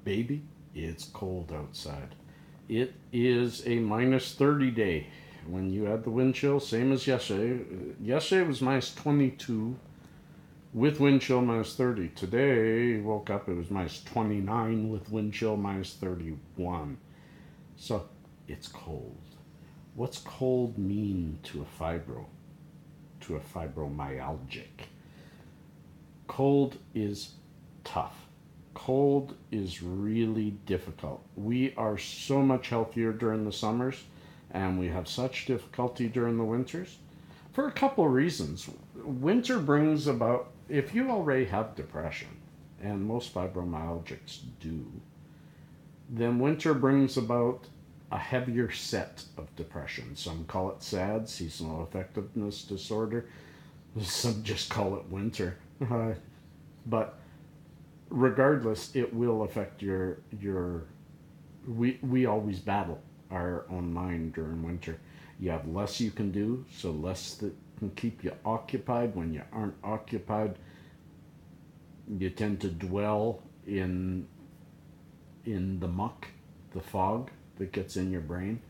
Baby, it's cold outside. It is a minus 30 day. When you had the wind chill, same as yesterday. Yesterday was minus 22 with wind chill minus 30. Today, woke up, it was minus 29 with wind chill minus 31. So it's cold. What's cold mean to to a fibromyalgic? Cold is tough. Cold is really difficult. We are so much healthier during the summers and we have such difficulty during the winters for a couple of reasons. Winter brings about, if you already have depression, and most fibromyalgics do, then winter brings about a heavier set of depression. Some call it SAD, seasonal affectiveness disorder. Some just call it winter. But regardless, it will affect your. We always battle our own mind during winter. You have less you can do, so less that can keep you occupied. When you aren't occupied, you tend to dwell in the muck, the fog that gets in your brain.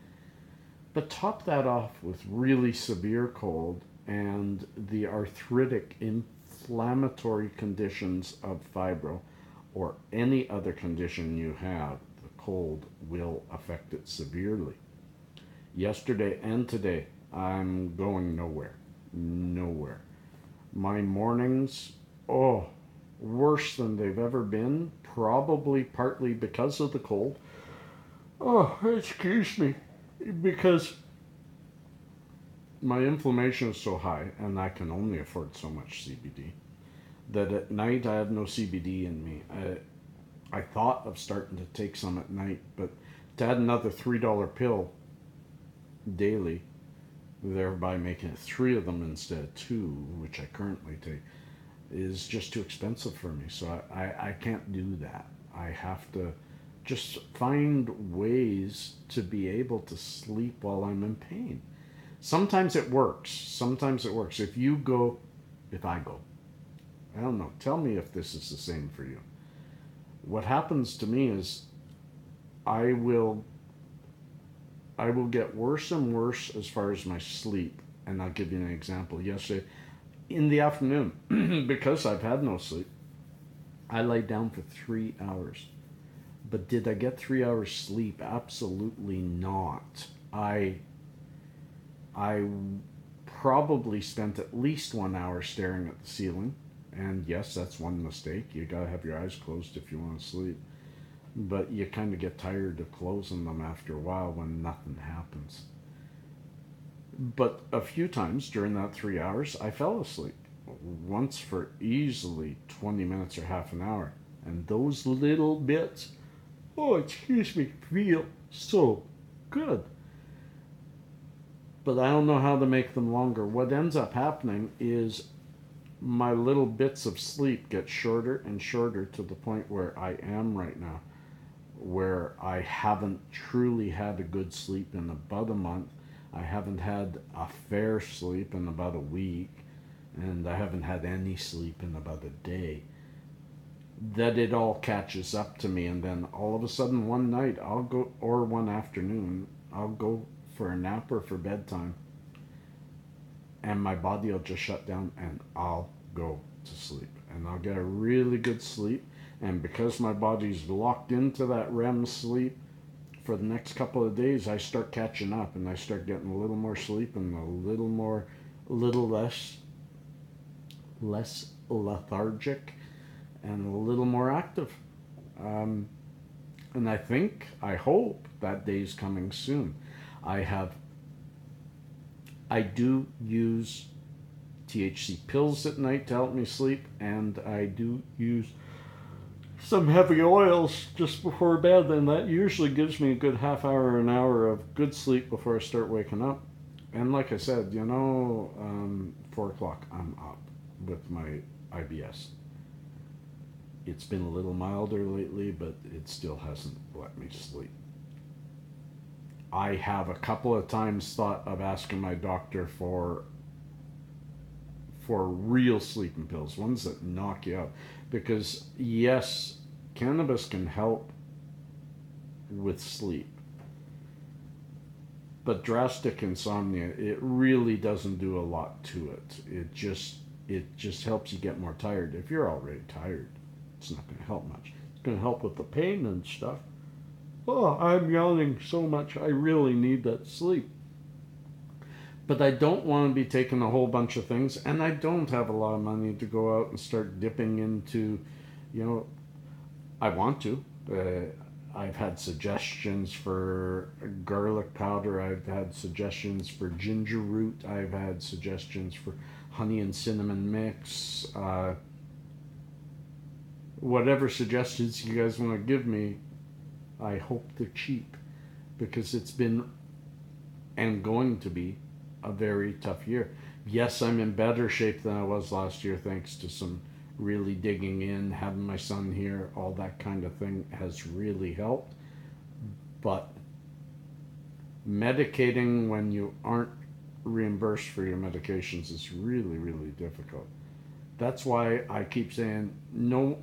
But top that off with really severe cold and the arthritic inflammatory conditions of fibro or any other condition you have, the cold will affect it severely. Yesterday and today, I'm going nowhere. Nowhere. My mornings, oh, worse than they've ever been, probably partly because of the cold. Oh, excuse me. Because my inflammation is so high, and I can only afford so much CBD, that at night I have no CBD in me. I thought of starting to take some at night, but to add another $3 pill daily, thereby making it three of them instead of two, which I currently take, is just too expensive for me. So I can't do that. I have to just find ways to be able to sleep while I'm in pain. Sometimes it works. Sometimes it works. If I go, I don't know. Tell me if this is the same for you. What happens to me is I will I will get worse and worse as far as my sleep. And I'll give you an example. Yesterday in the afternoon, because I've had no sleep, I lay down for 3 hours. But did I get 3 hours sleep? Absolutely not. I probably spent at least 1 hour staring at the ceiling. And yes, that's one mistake. You gotta have your eyes closed if you want to sleep. But you kind of get tired of closing them after a while when nothing happens. But a few times during that 3 hours, I fell asleep. Once for easily 20 minutes or half an hour. And those little bits, oh, excuse me, feel so good. But I don't know how to make them longer. What ends up happening is my little bits of sleep get shorter and shorter to the point where I am right now, where I haven't truly had a good sleep in about a month. I haven't had a fair sleep in about a week, and I haven't had any sleep in about a day. That it all catches up to me, and then all of a sudden one night I'll go, or one afternoon, I'll go for a nap or for bedtime, and my body will just shut down and I'll go to sleep. And I'll get a really good sleep. And because my body's locked into that REM sleep, for the next couple of days, I start catching up and I start getting a little more sleep and a little less lethargic and a little more active. Um, and I hope that day's coming soon. I have, I do use THC pills at night to help me sleep, and I do use some heavy oils just before bed, and that usually gives me a good half hour, an hour of good sleep before I start waking up. And like I said, 4 o'clock, I'm up with my IBS. It's been a little milder lately, but it still hasn't let me sleep. I have a couple of times thought of asking my doctor for real sleeping pills, ones that knock you out. Because yes, cannabis can help with sleep. But drastic insomnia, it really doesn't do a lot to it. It just helps you get more tired. If you're already tired, it's not going to help much. It's going to help with the pain and stuff. Oh, I'm yawning so much. I really need that sleep. But I don't want to be taking a whole bunch of things, and I don't have a lot of money to go out and start dipping into, you know, I want to. I've had suggestions for garlic powder. I've had suggestions for ginger root. I've had suggestions for honey and cinnamon mix. Whatever suggestions you guys want to give me, I hope they're cheap, because it's been and going to be a very tough year. Yes, I'm in better shape than I was last year thanks to some really digging in, having my son here, all that kind of thing has really helped. But medicating when you aren't reimbursed for your medications is really, really difficult. That's why I keep saying, no,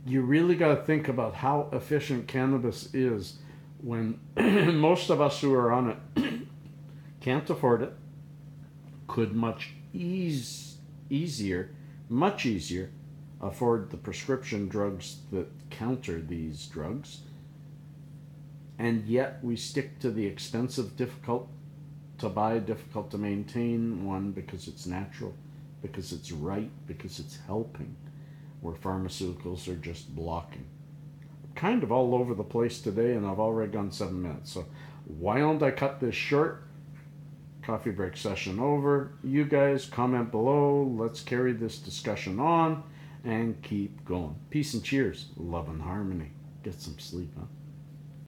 you really got to think about how efficient cannabis is when most of us who are on it can't afford it, could much easier afford the prescription drugs that counter these drugs, and yet we stick to the expensive, difficult to buy, difficult to maintain one because it's natural, because it's right, because it's helping, where pharmaceuticals are just blocking. Kind of all over the place today, and I've already gone 7 minutes, so why don't I cut this short? Coffee break session over. You guys comment below. Let's carry this discussion on and keep going. Peace and cheers. Love and harmony. Get some sleep, huh?